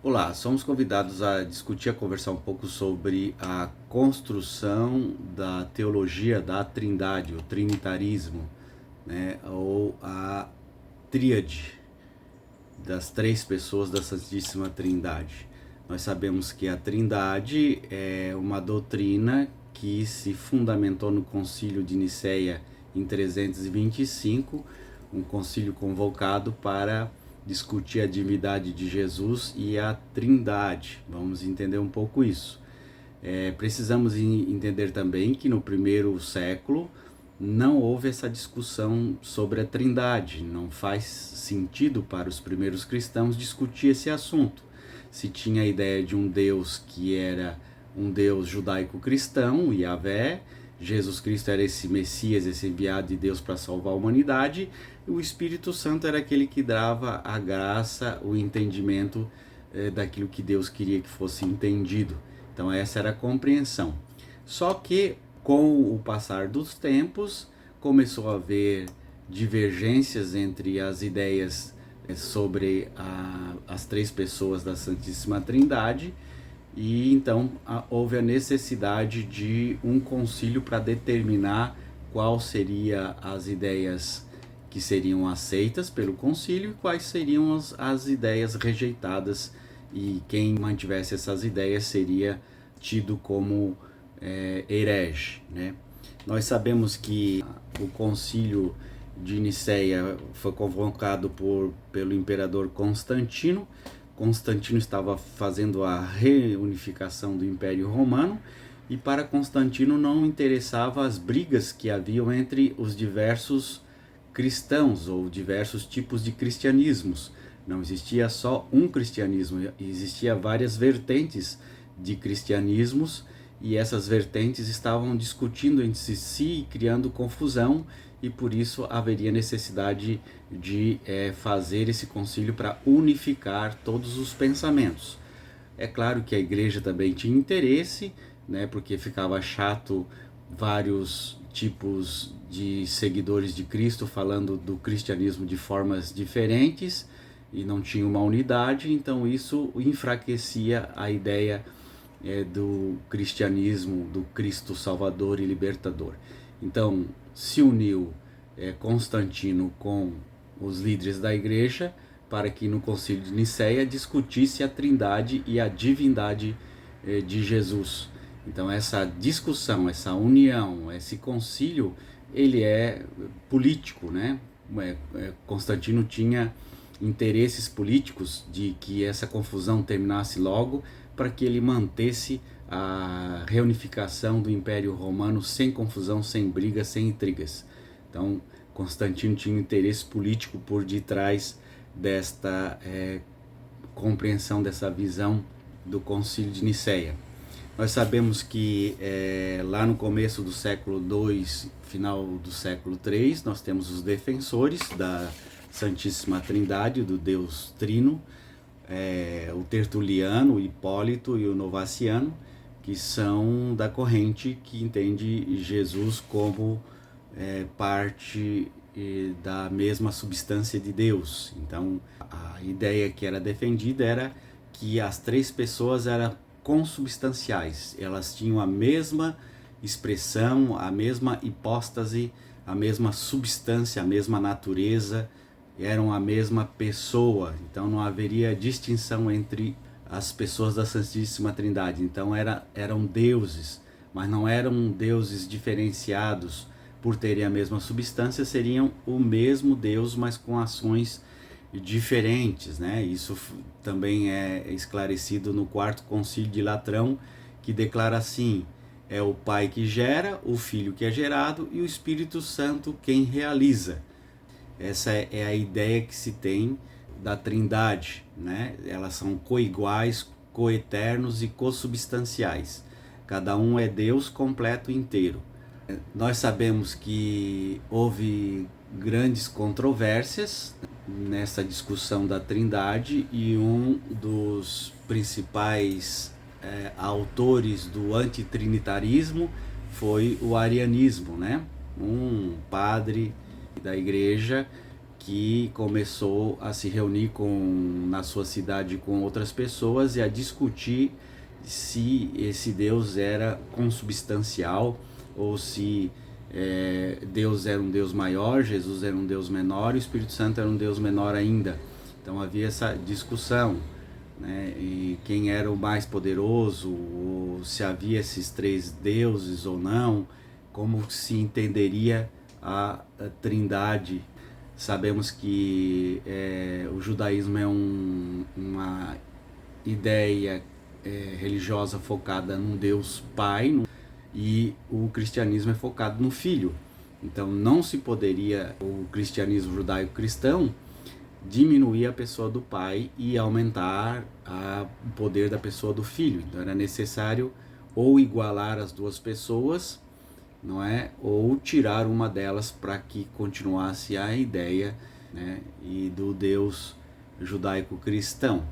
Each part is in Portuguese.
Olá, somos convidados a discutir, a conversar um pouco sobre a construção da teologia da Trindade, o trinitarismo, né, ou a tríade das três pessoas da Santíssima Trindade. Nós sabemos que a Trindade é uma doutrina que se fundamentou no Concílio de Nicéia em 325, um concílio convocado para discutir a divindade de Jesus e a Trindade. Vamos entender um pouco isso. Precisamos entender também que no primeiro século não houve essa discussão sobre a Trindade. Não faz sentido para os primeiros cristãos discutir esse assunto. Se tinha a ideia de um Deus que era um Deus judaico-cristão, Yahvé, Jesus Cristo era esse Messias, esse enviado de Deus para salvar a humanidade, e o Espírito Santo era aquele que dava a graça, o entendimento daquilo que Deus queria que fosse entendido. Então essa era a compreensão. Só que com o passar dos tempos começou a haver divergências entre as ideias sobre as três pessoas da Santíssima Trindade, e então houve a necessidade de um concílio para determinar qual seria as ideias que seriam aceitas pelo concílio e quais seriam as ideias rejeitadas, e quem mantivesse essas ideias seria tido como herege, né? Nós sabemos que o concílio de Nicéia foi convocado pelo imperador Constantino. Constantino estava fazendo a reunificação do Império Romano, e para Constantino não interessava as brigas que haviam entre os diversos cristãos ou diversos tipos de cristianismos. Não existia só um cristianismo, existia várias vertentes de cristianismos, e essas vertentes estavam discutindo entre si, criando confusão, e por isso haveria necessidade de fazer esse concílio para unificar todos os pensamentos. É claro que a igreja também tinha interesse, né, porque ficava chato vários tipos de seguidores de Cristo falando do cristianismo de formas diferentes e não tinha uma unidade, então isso enfraquecia a ideia do cristianismo, do Cristo Salvador e Libertador. Então se uniu Constantino com os líderes da igreja para que no concílio de Nicéia discutisse a trindade e a divindade de Jesus. Então essa discussão, essa união, esse concílio, ele é político, né? Constantino tinha interesses políticos de que essa confusão terminasse logo, para que ele mantesse a reunificação do Império Romano sem confusão, sem brigas, sem intrigas. Então Constantino tinha um interesse político por detrás desta compreensão, dessa visão do Concílio de Nicéia. Nós sabemos que lá no começo do século II, final do século III, nós temos os defensores da Santíssima Trindade, do Deus Trino, o Tertuliano, o Hipólito e o Novaciano, que são da corrente que entende Jesus como parte da mesma substância de Deus. Então a ideia que era defendida era que as três pessoas eram consubstanciais, elas tinham a mesma expressão, a mesma hipóstase, a mesma substância, a mesma natureza, eram a mesma pessoa. Então não haveria distinção entre as pessoas da Santíssima Trindade. Então eram deuses, mas não eram deuses diferenciados por terem a mesma substância, seriam o mesmo Deus, mas com ações diferentes, né? Isso também é esclarecido no Quarto Concílio de Latrão, que declara assim: é o Pai que gera, o Filho que é gerado e o Espírito Santo quem realiza. Essa é a ideia que se tem da Trindade, né? Elas são coiguais, coeternos e consubstanciais. Cada um é Deus completo e inteiro. Nós sabemos que houve grandes controvérsias nessa discussão da Trindade, e um dos principais autores do antitrinitarismo foi o arianismo, né? Um padre da igreja que começou a se reunir na sua cidade com outras pessoas e a discutir se esse Deus era consubstancial ou se Deus era um Deus maior, Jesus era um Deus menor e o Espírito Santo era um Deus menor ainda. Então havia essa discussão, né? E quem era o mais poderoso, ou se havia esses três deuses ou não, como se entenderia a Trindade. Sabemos que o judaísmo é uma ideia religiosa focada num Deus Pai, e o cristianismo é focado no Filho. Então não se poderia, o cristianismo judaico-cristão, diminuir a pessoa do Pai e aumentar o poder da pessoa do Filho. Então era necessário ou igualar as duas pessoas, não é? Ou tirar uma delas para que continuasse a ideia, né, e do Deus judaico-cristão.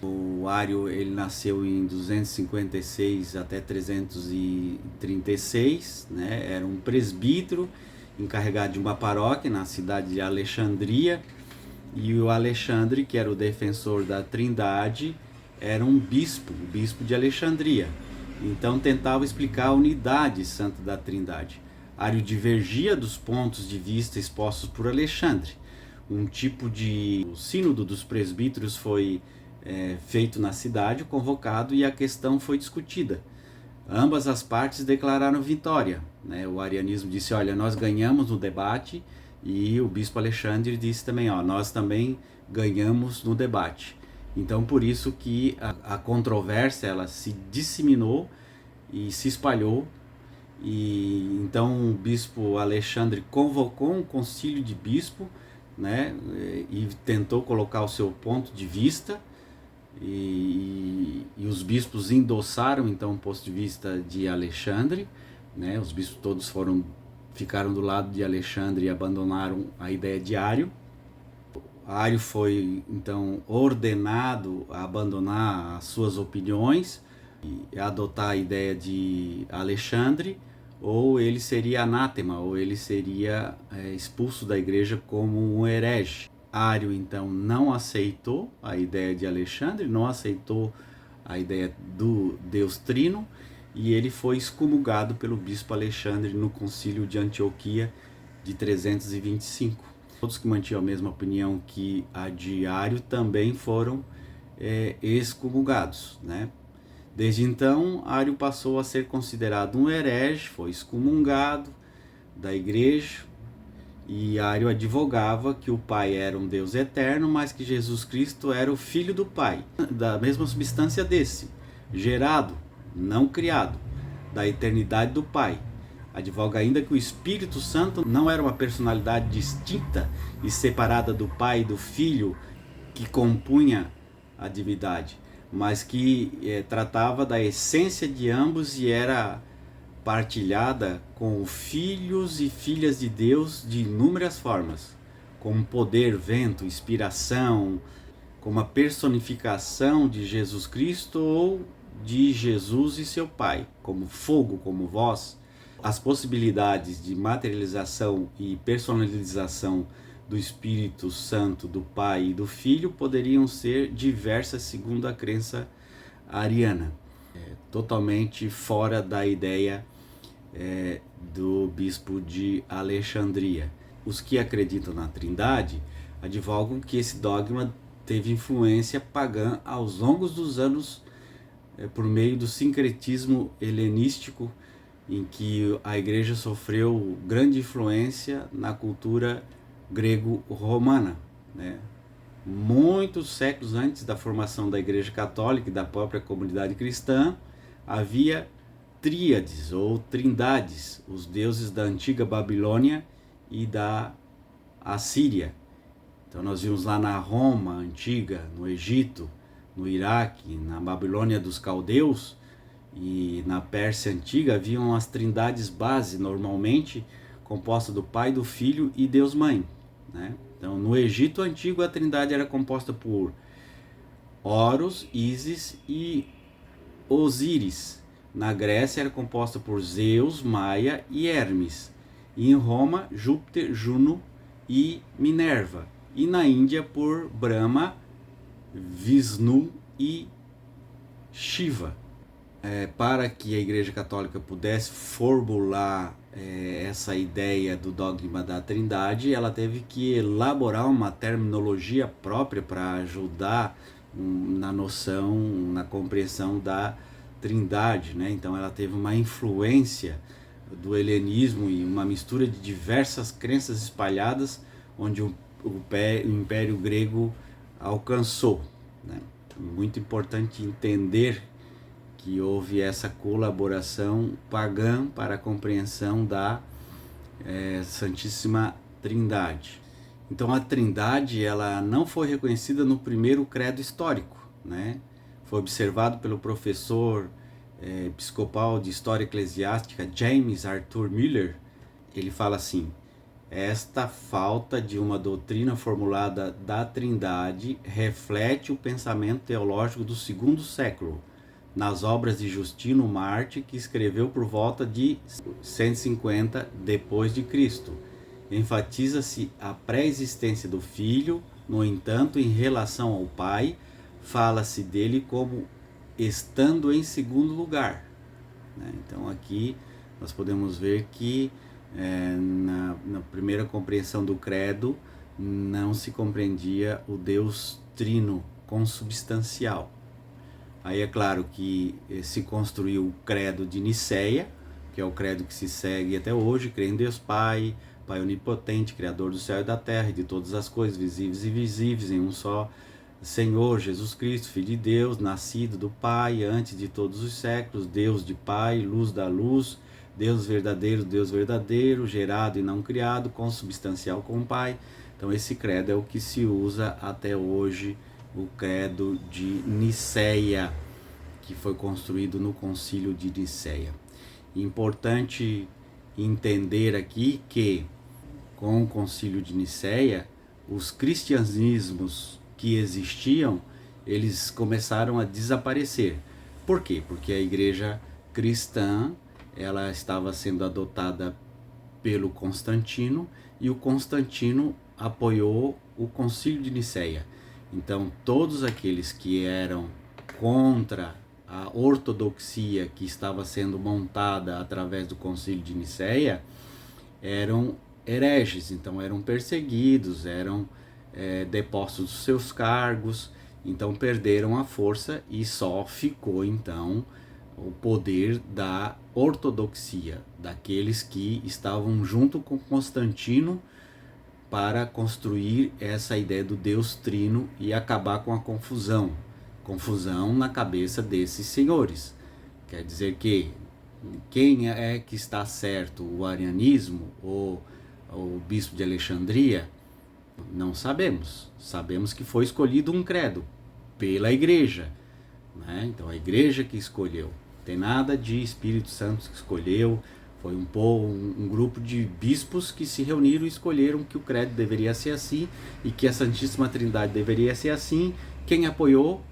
O Ário, ele nasceu em 256 até 336, né? Era um presbítero encarregado de uma paróquia na cidade de Alexandria, e o Alexandre, que era o defensor da Trindade, era um bispo, o bispo de Alexandria. Então tentava explicar a unidade santa da Trindade. Ário divergia dos pontos de vista expostos por Alexandre. Um tipo de sínodo dos presbíteros foi feito na cidade, convocado, e a questão foi discutida. Ambas as partes declararam vitória, né? O arianismo disse: olha, nós ganhamos no debate, e o bispo Alexandre disse também: nós também ganhamos no debate. Então por isso que a controvérsia ela se disseminou e se espalhou, e então o bispo Alexandre convocou um concílio de bispo, né, e tentou colocar o seu ponto de vista, e os bispos endossaram então o ponto de vista de Alexandre, né? Os bispos todos ficaram do lado de Alexandre e abandonaram a ideia de Ário. Ário foi então ordenado a abandonar as suas opiniões e adotar a ideia de Alexandre, ou ele seria anátema, ou ele seria expulso da igreja como um herege. Ário então não aceitou a ideia de Alexandre, não aceitou a ideia do Deus Trino, e ele foi excomungado pelo bispo Alexandre no concílio de Antioquia de 325. Todos que mantinham a mesma opinião que a de Ário também foram excomungados, né? Desde então, Ário passou a ser considerado um herege, foi excomungado da igreja, e Ário advogava que o Pai era um Deus eterno, mas que Jesus Cristo era o Filho do Pai, da mesma substância desse, gerado, não criado, da eternidade do Pai. Advoga ainda que o Espírito Santo não era uma personalidade distinta e separada do Pai e do Filho que compunha a divindade, mas que tratava da essência de ambos e era partilhada com filhos e filhas de Deus de inúmeras formas, como poder, vento, inspiração, como a personificação de Jesus Cristo ou de Jesus e seu Pai, como fogo, como voz. As possibilidades de materialização e personalização do Espírito Santo, do Pai e do Filho poderiam ser diversas segundo a crença ariana, totalmente fora da ideia do bispo de Alexandria. Os que acreditam na Trindade advogam que esse dogma teve influência pagã aos longos dos anos por meio do sincretismo helenístico, em que a igreja sofreu grande influência na cultura grego-romana, né? Muitos séculos antes da formação da Igreja Católica e da própria comunidade cristã, havia tríades ou trindades, os deuses da antiga Babilônia e da Assíria. Então nós vimos lá na Roma antiga, no Egito, no Iraque, na Babilônia dos caldeus e na Pérsia antiga, haviam as trindades base, normalmente composta do Pai, do Filho e Deus Mãe, né? Então no Egito antigo a trindade era composta por Horus, Ísis e Osíris. Na Grécia era composta por Zeus, Maia e Hermes. E em Roma, Júpiter, Juno e Minerva. e na Índia por Brahma, Vishnu e Shiva. Para que a Igreja Católica pudesse formular essa ideia do dogma da Trindade, ela teve que elaborar uma terminologia própria para ajudar na noção, na compreensão da Trindade, né? Então ela teve uma influência do helenismo e uma mistura de diversas crenças espalhadas, onde o Império Grego alcançou, né? Muito importante entender que houve essa colaboração pagã para a compreensão da Santíssima Trindade. Então a Trindade ela não foi reconhecida no primeiro credo histórico, né? Foi observado pelo professor episcopal de História Eclesiástica James Arthur Miller. Ele fala assim: esta falta de uma doutrina formulada da Trindade reflete o pensamento teológico do segundo século, nas obras de Justino Marte, que escreveu por volta de 150 depois de Cristo. Enfatiza-se a pré-existência do Filho, no entanto, em relação ao Pai, fala-se dele como estando em segundo lugar, né? Então aqui nós podemos ver que na primeira compreensão do credo não se compreendia o Deus trino consubstancial. Aí é claro que se construiu o credo de Nicéia, que é o credo que se segue até hoje, crê em Deus Pai, Pai onipotente, Criador do céu e da terra e de todas as coisas visíveis e invisíveis, em um só Senhor Jesus Cristo, Filho de Deus, nascido do Pai antes de todos os séculos, Deus de Pai, luz da luz, Deus verdadeiro, gerado e não criado, consubstancial com o Pai. Então esse credo é o que se usa até hoje, o credo de Nicéia, que foi construído no Concílio de Nicéia. Importante entender aqui que, com o Concílio de Nicéia, os cristianismos que existiam, eles começaram a desaparecer. Por quê? Porque a igreja cristã ela estava sendo adotada pelo Constantino, e o Constantino apoiou o Concílio de Nicéia. Então todos aqueles que eram contra a ortodoxia que estava sendo montada através do Concílio de Nicéia eram hereges, então eram perseguidos, eram depostos dos seus cargos, então perderam a força e só ficou então o poder da ortodoxia, daqueles que estavam junto com Constantino para construir essa ideia do Deus Trino e acabar com a confusão na cabeça desses senhores. Quer dizer que quem é que está certo, o arianismo ou o bispo de Alexandria? Não sabemos. Sabemos que foi escolhido um credo pela igreja, né? Então a igreja que escolheu. Não tem nada de Espírito Santo que escolheu. Foi um grupo de bispos que se reuniram e escolheram que o credo deveria ser assim e que a Santíssima Trindade deveria ser assim. Quem apoiou?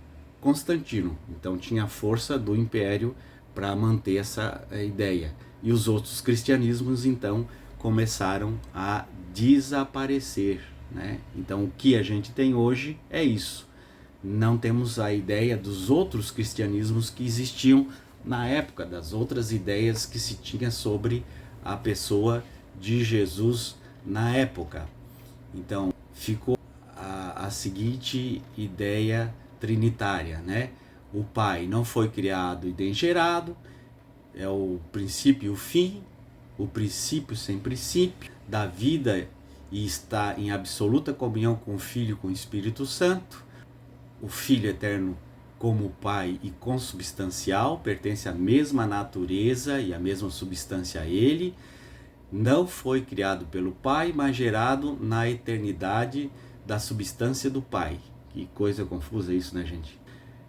Constantino. Então tinha a força do império para manter essa ideia. E os outros cristianismos então começaram a desaparecer, né? Então o que a gente tem hoje é isso. Não temos a ideia dos outros cristianismos que existiam na época, das outras ideias que se tinha sobre a pessoa de Jesus na época. Então ficou a seguinte ideia trinitária, né? O Pai não foi criado e nem gerado, é o princípio e o fim, o princípio sem princípio da vida, e está em absoluta comunhão com o Filho e com o Espírito Santo. O Filho eterno como Pai e consubstancial, pertence à mesma natureza e à mesma substância a Ele. Não foi criado pelo Pai, mas gerado na eternidade da substância do Pai. Que coisa confusa isso, né, gente?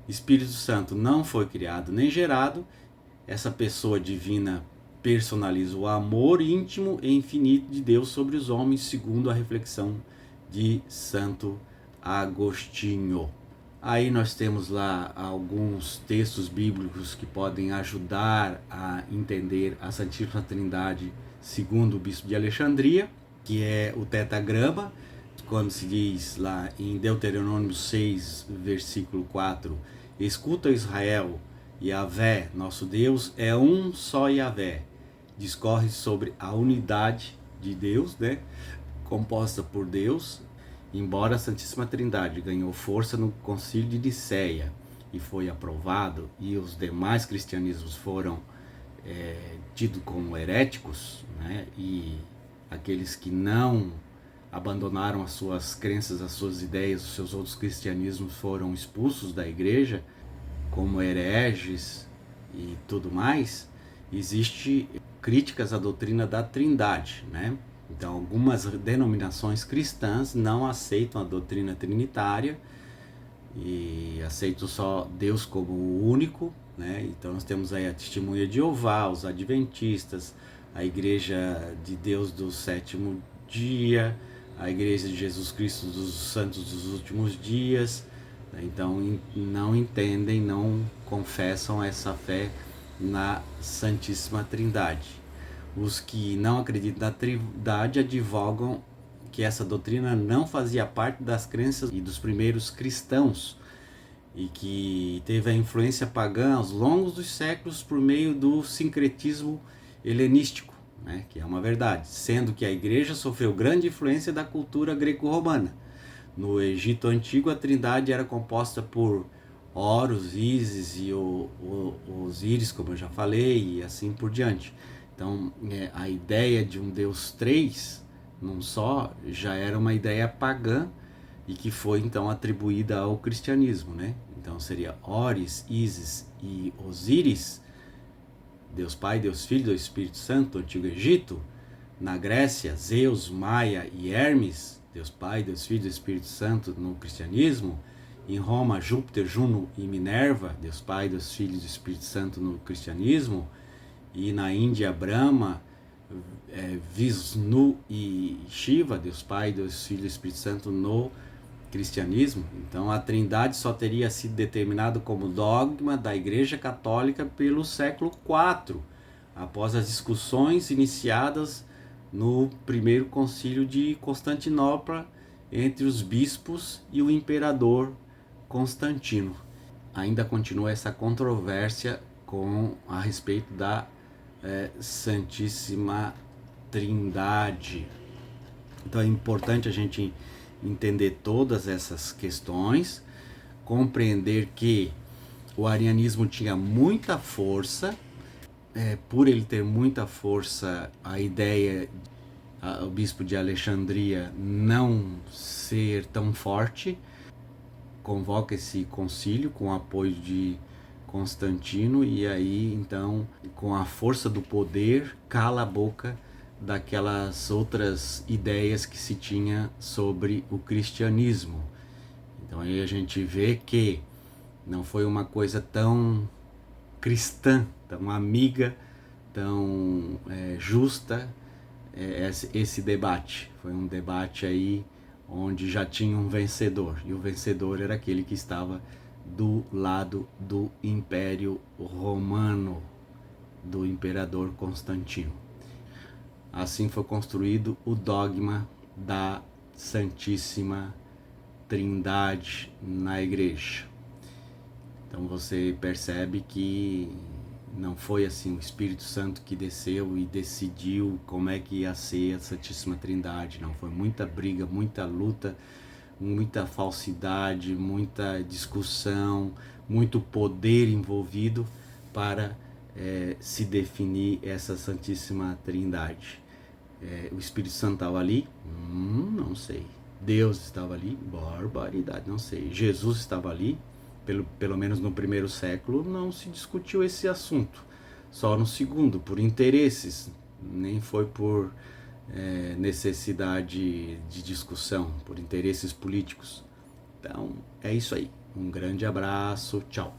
Espírito Santo não foi criado nem gerado. Essa pessoa divina personaliza o amor íntimo e infinito de Deus sobre os homens, segundo a reflexão de Santo Agostinho. Aí nós temos lá alguns textos bíblicos que podem ajudar a entender a Santíssima Trindade segundo o Bispo de Alexandria, que é o Tetagrama, quando se diz lá em Deuteronômio 6, versículo 4, escuta Israel, Yahvé, nosso Deus, é um só Yahvé. Discorre sobre a unidade de Deus, né? Composta por Deus, embora a Santíssima Trindade ganhou força no Concílio de Nicéia e foi aprovado, e os demais cristianismos foram tidos como heréticos, né? E aqueles que não abandonaram as suas crenças, as suas ideias, os seus outros cristianismos foram expulsos da igreja como hereges e tudo mais. Existe críticas à doutrina da Trindade, né? Então, algumas denominações cristãs não aceitam a doutrina trinitária e aceitam só Deus como o único, né? Então, nós temos aí a Testemunha de Jeová, os Adventistas, a Igreja de Deus do Sétimo Dia, a Igreja de Jesus Cristo dos Santos dos Últimos Dias. Então, não entendem, não confessam essa fé na Santíssima Trindade. Os que não acreditam na Trindade advogam que essa doutrina não fazia parte das crenças e dos primeiros cristãos e que teve a influência pagã aos longos dos séculos por meio do sincretismo helenístico, né? Que é uma verdade, sendo que a igreja sofreu grande influência da cultura greco-romana. No Egito Antigo, a Trindade era composta por Horus, Ísis e Osíris, como eu já falei, e assim por diante. Então, a ideia de um Deus três, num só, já era uma ideia pagã e que foi então atribuída ao cristianismo, né? Então seria Horus, Ísis e Osíris, Deus Pai, Deus Filho, Deus Espírito Santo, no Antigo Egito. Na Grécia, Zeus, Maia e Hermes, Deus Pai, Deus Filho, Deus Espírito Santo no cristianismo. Em Roma, Júpiter, Juno e Minerva, Deus Pai, Deus Filho e Deus Espírito Santo no cristianismo. E na Índia, Brahma, Vishnu e Shiva, Deus Pai, Deus Filho e Espírito Santo no cristianismo. Então a Trindade só teria sido determinado como dogma da Igreja Católica pelo século IV, após as discussões iniciadas no primeiro concílio de Constantinopla entre os bispos e o imperador Constantino. Ainda continua essa controvérsia a respeito da Santíssima Trindade. Então é importante a gente entender todas essas questões, compreender que o arianismo tinha muita força, por ele ter muita força, a ideia, o bispo de Alexandria não ser tão forte, convoca esse concílio com o apoio de Constantino, e aí então, com a força do poder, cala a boca daquelas outras ideias que se tinha sobre o cristianismo. Então aí a gente vê que não foi uma coisa tão cristã, tão amiga, tão justa esse debate. Foi um debate aí onde já tinha um vencedor, e o vencedor era aquele que estava do lado do Império Romano, do imperador Constantino. Assim foi construído o dogma da Santíssima Trindade na igreja. Então você percebe que não foi assim o Espírito Santo que desceu e decidiu como é que ia ser a Santíssima Trindade. Não, foi muita briga, muita luta, muita falsidade, muita discussão, muito poder envolvido para se definir essa Santíssima Trindade. O Espírito Santo estava ali? Não sei. Deus estava ali? Barbaridade, não sei. Jesus estava ali? Pelo menos no primeiro século não se discutiu esse assunto. Só no segundo, por interesses, nem foi por necessidade de discussão, por interesses políticos. Então é isso aí. Um grande abraço, tchau.